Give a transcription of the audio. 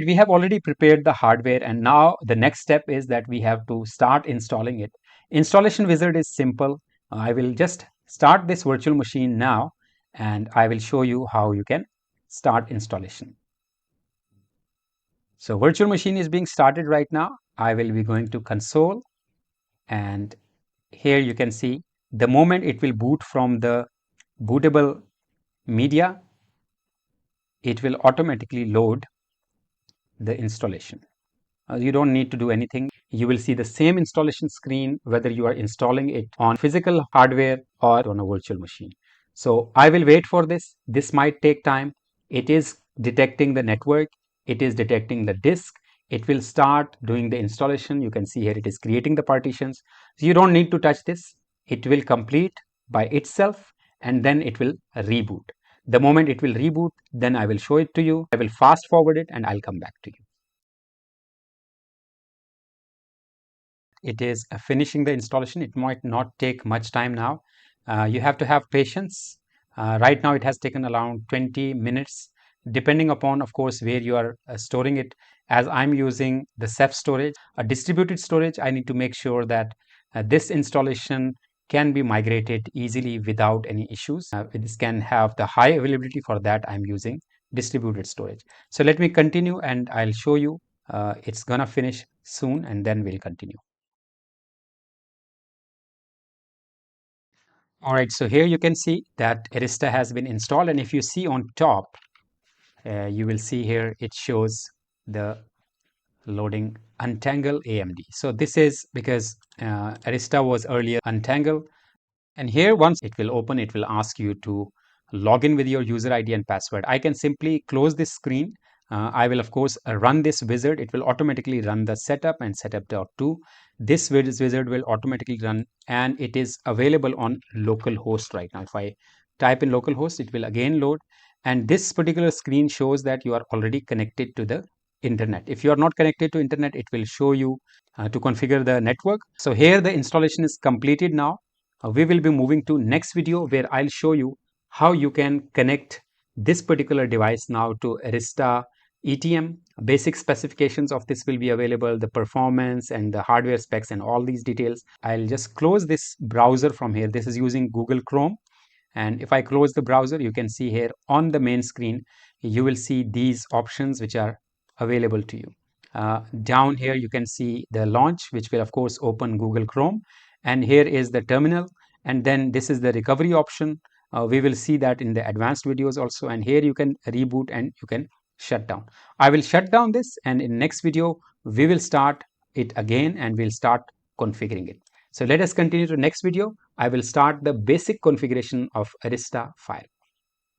We have already prepared the hardware, and now the next step is that we have to start installing it. Installation wizard is simple. I will just start this virtual machine now, and I will show you how you can start installation. So virtual machine is being started right now. I will be going to console, and here you can see the moment it will boot from the bootable media, it will automatically load the installation. You don't need to do anything. You will see the same installation screen whether you are installing it on physical hardware or on a virtual machine. So I will wait for this. This might take time. It is detecting the network. It is detecting the disk. It will start doing the installation. You can see here it is creating the partitions. So you don't need to touch this. It will complete by itself, and then it will reboot. The moment it will reboot, then I will show it to you. I will fast forward it and I'll come back to you. It is finishing the installation. It might not take much time now. You have to have patience. Right now it has taken around 20 minutes, depending upon, of course, where you are storing it. As I'm using the Ceph storage, a distributed storage, I need to make sure that this installation can be migrated easily without any issues. This can have the high availability. For that, I'm using distributed storage. So let me continue and I'll show you. It's gonna finish soon, and then we'll continue. All right, so here you can see that Arista has been installed, and if you see on top, you will see here it shows the loading Untangle AMD. So this is because Arista was earlier Untangle, and here once it will open, it will ask you to log in with your user ID and password. I can simply close this screen. I will of course run this wizard. It will automatically run the setup and setup.2. This wizard will automatically run, and it is available on localhost right now. If I type in localhost, it will again load, and this particular screen shows that you are already connected to the internet. If you are not connected to internet, it will show you to configure the network. So here the installation is completed now. We will be moving to next video where I'll show you how you can connect this particular device now to Arista ETM. Basic specifications of this will be available, the performance and the hardware specs and all these details. I'll just close this browser from here. This is using Google Chrome. And if I close the browser, you can see here on the main screen, you will see these options which are available to you. Down here, you can see the launch, which will of course open Google Chrome. And here is the terminal. And then this is the recovery option. We will see that in the advanced videos also. And here you can reboot and you can shut down. I will shut down this, and in next video, we will start it again and we'll start configuring it. So let us continue to next video. I will start the basic configuration of Arista Firewall.